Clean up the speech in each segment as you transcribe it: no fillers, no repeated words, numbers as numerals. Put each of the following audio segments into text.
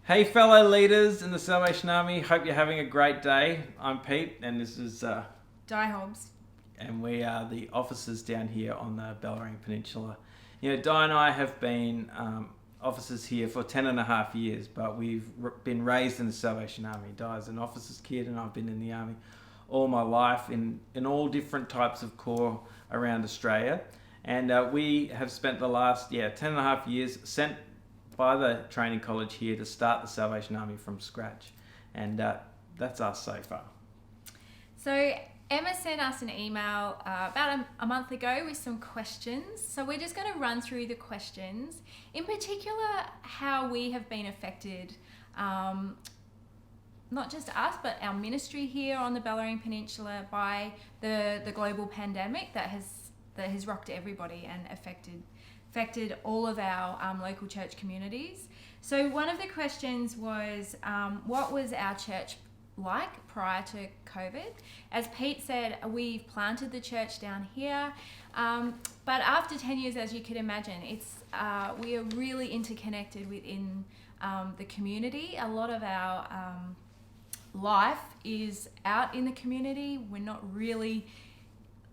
Hey fellow leaders in the Salvation Army, hope you're having a great day. I'm Pete and this is Di Hobbs. and we are the officers down here on the Bellarine Peninsula. You know, Di and I have been officers here for 10 and a half years, but we've been raised in the Salvation Army. Di's an officer's kid and I've been in the Army all my life in all different types of corps around Australia. And we have spent the last 10 and a half years sent by the training college here to start the Salvation Army from scratch. And that's us so far. So Emma sent us an email about a month ago with some questions. So we're just going to run through the questions. In particular, how we have been affected, not just us, but our ministry here on the Bellarine Peninsula by the global pandemic that has rocked everybody and affected all of our local church communities. So one of the questions was, what was our church like prior to COVID? As Pete said, we've planted the church down here, but after 10 years, as you could imagine, we are really interconnected within the community. A lot of our life is out in the community. We're not really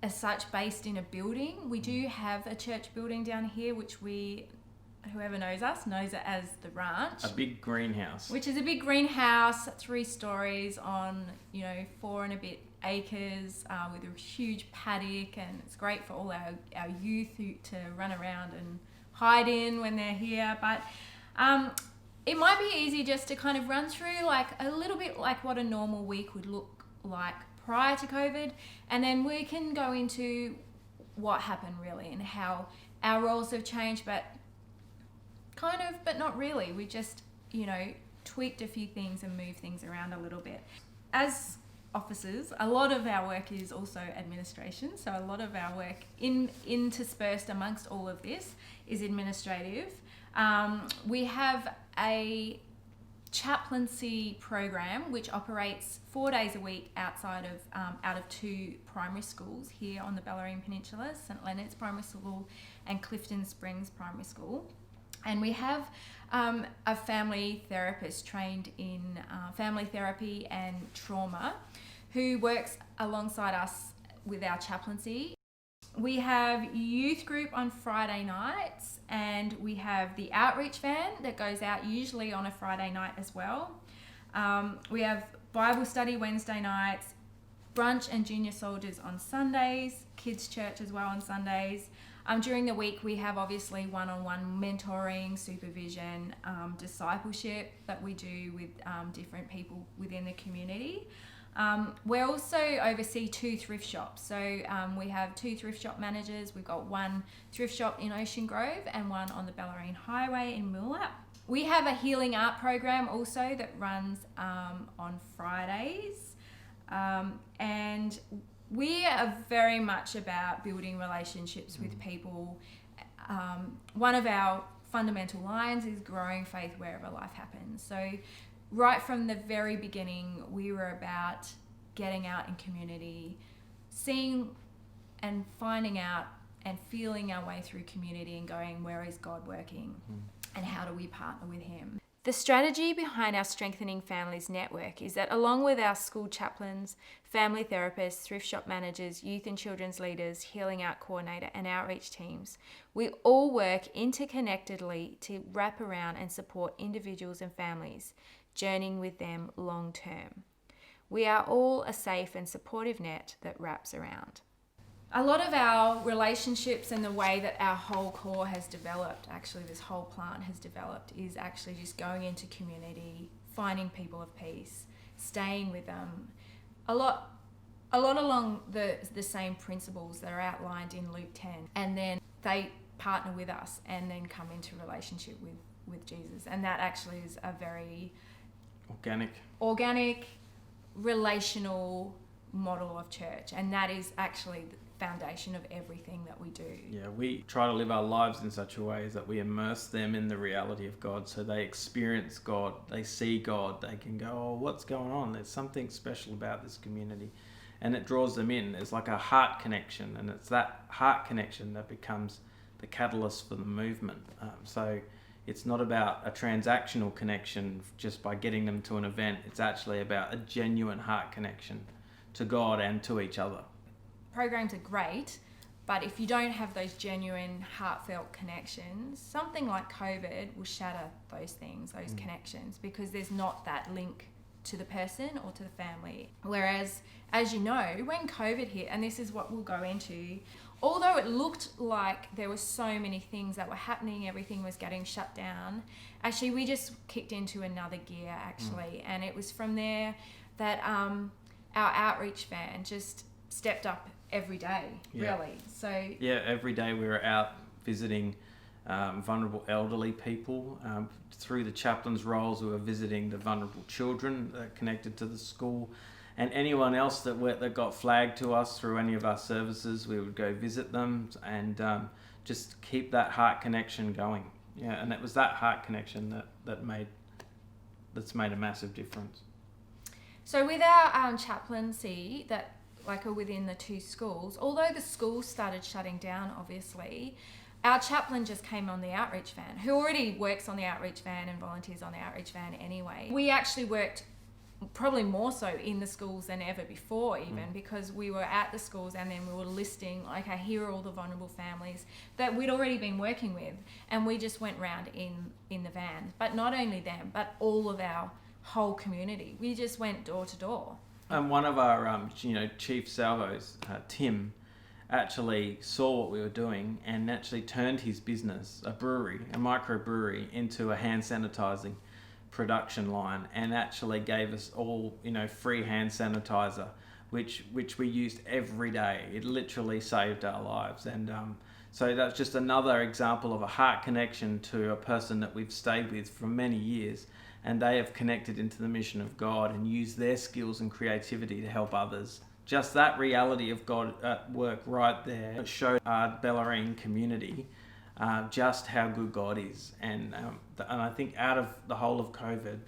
as such based in a building. We do have a church building down here, which whoever knows us knows it as the ranch. A big greenhouse. Which is a big greenhouse, 3 stories on 4 and a bit acres, with a huge paddock, and it's great for all our youth to run around and hide in when they're here. But it might be easy just to kind of run through like a little bit like what a normal week would look like prior to COVID, and then we can go into what happened really and how our roles have changed, but not really. We just, tweaked a few things and moved things around a little bit. As officers, a lot of our work is also administration, so a lot of our work interspersed amongst all of this is administrative. We have a chaplaincy program which operates 4 days a week out of 2 primary schools here on the Bellarine Peninsula, St Leonard's Primary School and Clifton Springs Primary School. And we have a family therapist trained in family therapy and trauma who works alongside us with our chaplaincy. We have youth group on Friday nights, and we have the outreach van that goes out usually on a Friday night as well. We have Bible study Wednesday nights, brunch and junior soldiers on Sundays, kids church as well on Sundays. During the week we have obviously one-on-one mentoring, supervision, discipleship that we do with different people within the community. We also oversee 2 thrift shops. So we have 2 thrift shop managers. We've got 1 thrift shop in Ocean Grove and 1 on the Bellarine Highway in Moolap. We have a healing art program also that runs on Fridays. And we are very much about building relationships with people. One of our fundamental lines is growing faith wherever life happens. So right from the very beginning, we were about getting out in community, seeing and finding out and feeling our way through community and going, where is God working and how do we partner with him? The strategy behind our Strengthening Families network is that along with our school chaplains, family therapists, thrift shop managers, youth and children's leaders, healing art coordinator and outreach teams, we all work interconnectedly to wrap around and support individuals and families, journeying with them long term. We are all a safe and supportive net that wraps around. A lot of our relationships and the way that our whole corps has developed, actually this whole plant has developed, is actually just going into community, finding people of peace, staying with them. A lot along the same principles that are outlined in Luke 10. And then they partner with us and then come into relationship with Jesus. And that actually is a very organic, relational model of church. And that is actually foundation of everything that we do. Yeah, we try to live our lives in such a way that we immerse them in the reality of God, so they experience God, they see God, they can go, oh, what's going on? There's something special about this community. And it draws them in. It's like a heart connection, and it's that heart connection that becomes the catalyst for the movement. So, it's not about a transactional connection just by getting them to an event. It's actually about a genuine heart connection to God and to each other. Programs are great, but if you don't have those genuine, heartfelt connections, something like COVID will shatter those things, those connections, because there's not that link to the person or to the family. Whereas, as you know, when COVID hit, and this is what we'll go into, although it looked like there were so many things that were happening, everything was getting shut down, actually we just kicked into another gear, actually. And it was from there that our outreach van just stepped up every day, really. So yeah, every day we were out visiting vulnerable elderly people. Through the chaplain's roles, we were visiting the vulnerable children connected to the school, and anyone else that got flagged to us through any of our services, we would go visit them and just keep that heart connection going. Yeah, and it was that heart connection that's made a massive difference. So with our chaplaincy that are within the two schools, although the schools started shutting down, obviously, our chaplain just came on the outreach van, who already works on the outreach van and volunteers on the outreach van anyway. We actually worked probably more so in the schools than ever before, even because we were at the schools and then we were listing, okay, here are all the vulnerable families that we'd already been working with, and we just went round in the van. But not only them, but all of our whole community. We just went door to door. And one of our Chief Salvos, Tim, actually saw what we were doing and actually turned his business, a microbrewery, into a hand sanitizing production line, and actually gave us all free hand sanitizer, which we used every day. It literally saved our lives. And so that's just another example of a heart connection to a person that we've stayed with for many years, and they have connected into the mission of God and used their skills and creativity to help others. Just that reality of God at work right there showed our Bellarine community just how good God is. And I think out of the whole of COVID,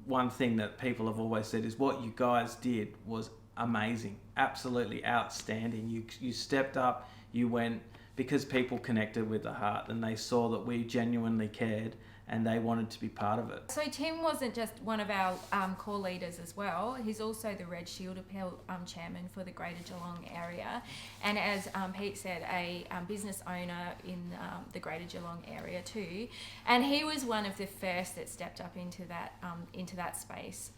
one thing that people have always said is what you guys did was amazing, absolutely outstanding. You stepped up, you went, because people connected with the heart and they saw that we genuinely cared and they wanted to be part of it. So Tim wasn't just one of our core leaders as well. He's also the Red Shield Appeal chairman for the Greater Geelong area, and as Pete said, a business owner in the Greater Geelong area too. And he was one of the first that stepped up into that space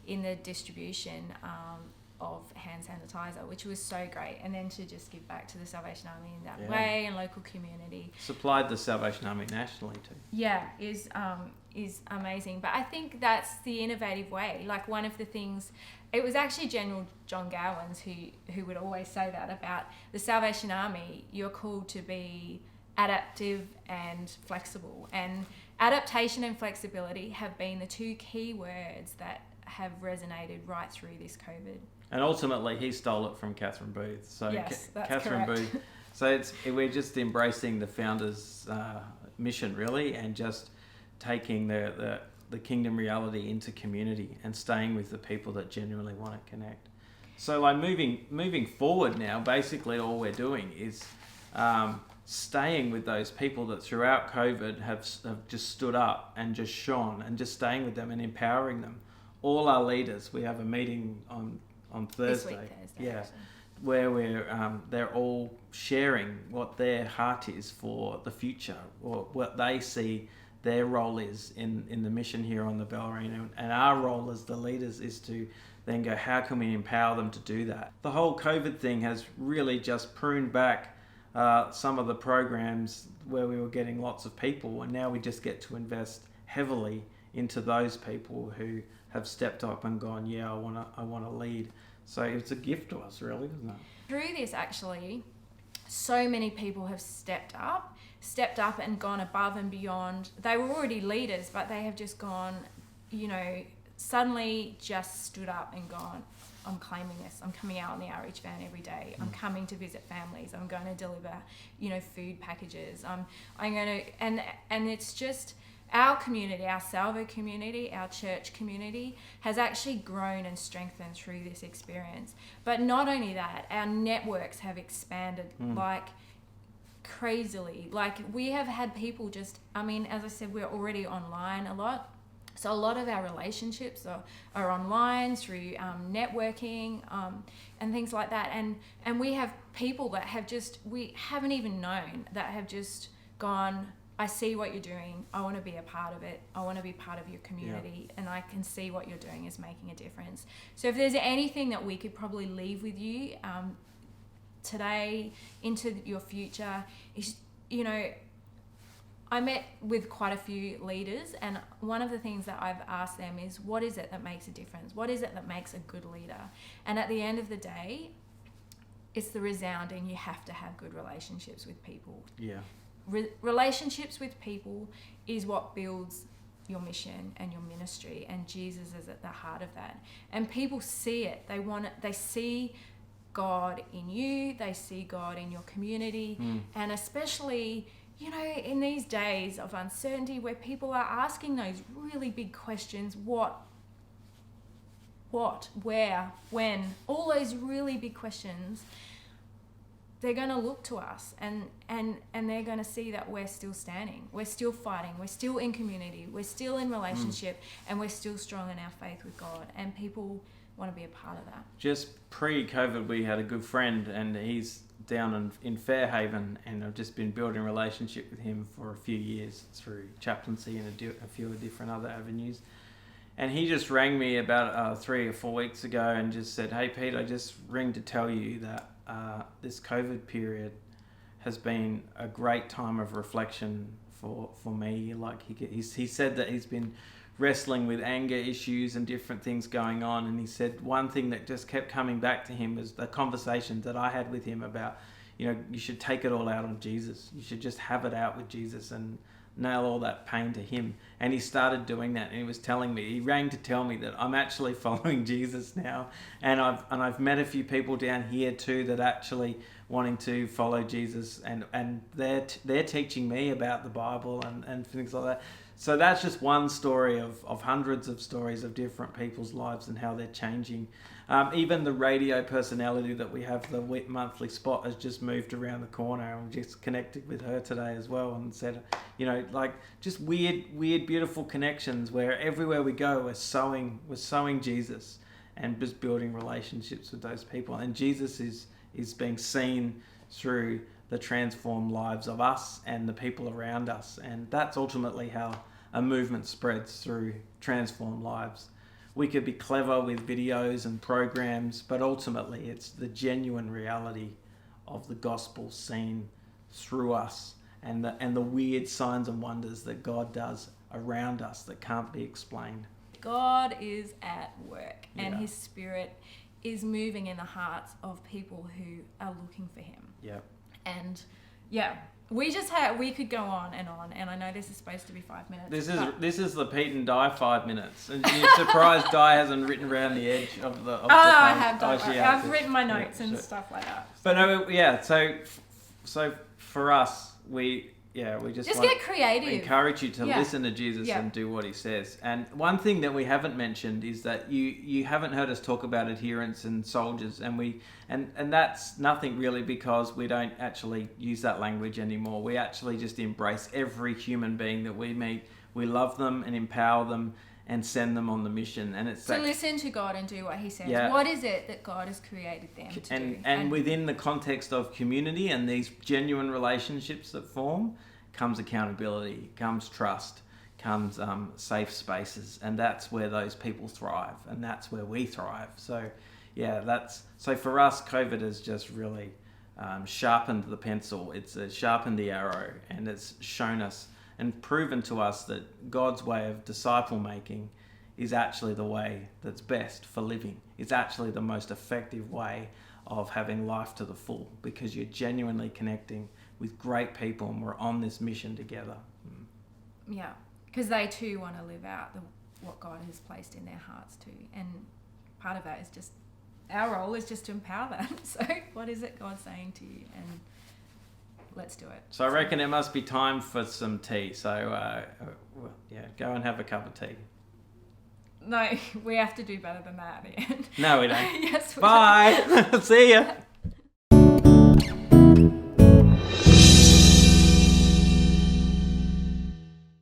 in the distribution of hand sanitizer, which was so great. And then to just give back to the Salvation Army in that way and local community. Supplied the Salvation Army nationally too. Yeah, is amazing. But I think that's the innovative way. Like, one of the things, it was actually General John Gowans who would always say that about the Salvation Army. You're called to be adaptive and flexible, and adaptation and flexibility have been the two key words that have resonated right through this COVID. And ultimately, he stole it from Catherine Booth. So yes, that's Catherine correct. Booth. So we're just embracing the founder's mission, really, and just taking the kingdom reality into community and staying with the people that genuinely want to connect. So, like, moving forward now, basically all we're doing is staying with those people that throughout COVID have just stood up and just shone, and just staying with them and empowering them. All our leaders, we have a meeting on Thursday. This week, Thursday, yeah, actually. Where they're all sharing what their heart is for the future, or what they see their role is in the mission here on the Bellarine. And our role as the leaders is to then go, how can we empower them to do that? The whole COVID thing has really just pruned back some of the programs where we were getting lots of people, and now we just get to invest heavily into those people who have stepped up and gone, yeah, I want to lead. So it's a gift to us, really, isn't it? Through this, actually, so many people have stepped up and gone above and beyond. They were already leaders, but they have just gone, suddenly just stood up and gone, I'm claiming this. I'm coming out on the outreach van every day. I'm coming to visit families. I'm going to deliver, food packages. I'm going to, and it's just, our community, our Salvo community, our church community has actually grown and strengthened through this experience. But not only that, our networks have expanded. Like, crazily. Like, we have had people just, I mean, as I said, we're already online a lot. So a lot of our relationships are online through networking and things like that. And we have people that have just, we haven't even known, that have just gone, I see what you're doing. I want to be a part of it. I want to be part of your community. And I can see what you're doing is making a difference. So if there's anything that we could probably leave with you today into your future is, you know, I met with quite a few leaders, and one of the things that I've asked them is, what is it that makes a difference? What is it that makes a good leader? And at the end of the day, it's the resounding, you have to have good relationships with people. Yeah. Relationships with people is what builds your mission and your ministry, and Jesus is at the heart of that. And people see it. They want it. They see God in you. They see God in your community. And especially, you know, in these days of uncertainty where people are asking those really big questions, what, where, when, all those really big questions, they're going to look to us and they're going to see that we're still standing, we're still fighting, we're still in community, we're still in relationship, and we're still strong in our faith with God, and people want to be a part of that. Just pre-COVID, we had a good friend, and he's down in Fairhaven, and I've just been building a relationship with him for a few years through chaplaincy and a few different other avenues. And he just rang me about 3 or 4 weeks ago and just said, "Hey Pete, I just ring to tell you that this COVID period has been a great time of reflection for me." Like he said that he's been wrestling with anger issues and different things going on, and he said one thing that just kept coming back to him was the conversations that I had with him about, you know, you should take it all out on Jesus. You should just have it out with Jesus and nail all that pain to him. And he started doing that, and he was telling me, he rang to tell me that I'm actually following Jesus now, and I've met a few people down here too that actually wanting to follow Jesus, and they're teaching me about the Bible and things like that. So that's just one story of hundreds of stories of different people's lives and how they're changing. Even the radio personality that we have, the monthly spot, has just moved around the corner, and we just connected with her today as well, and said, you know, like just weird, beautiful connections where everywhere we go, we're sowing Jesus and just building relationships with those people. And Jesus is being seen through the transformed lives of us and the people around us. And that's ultimately how a movement spreads, through transformed lives. We could be clever with videos and programs, but ultimately it's the genuine reality of the gospel seen through us, and the weird signs and wonders that God does around us that can't be explained. God is at work, and his Spirit is moving in the hearts of people who are looking for him. Yeah. And we could go on, and I know this is supposed to be 5 minutes. This is the Pete and Di 5 minutes, and you're surprised Di hasn't written around the edge of the. I have done. I've written my notes and stuff like that. So. But no, so for us, we just get creative. Encourage you to listen to Jesus and do what he says. And one thing that we haven't mentioned is that you haven't heard us talk about adherents and soldiers, and that's nothing really, because we don't actually use that language anymore. We actually just embrace every human being that we meet. We love them and empower them and send them on the mission. And it's to listen to God and do what he says. Yeah. What is it that God has created them to do? And within the context of community and these genuine relationships that form, comes accountability, comes trust, comes safe spaces, and that's where those people thrive, and that's where we thrive. So so for us, COVID has just really sharpened the pencil. It's sharpened the arrow, and it's shown us and proven to us that God's way of disciple making is actually the way that's best for living. It's actually the most effective way of having life to the full, because you're genuinely connecting with great people, and we're on this mission together. Yeah, because they too want to live out what God has placed in their hearts too, and part of that is just, our role is just to empower that. So what is it God's saying to you, and let's do it. So I reckon it must be time for some tea. So go and have a cup of tea. No, we have to do better than that at the end. No, we don't. Yes, we Bye. See ya.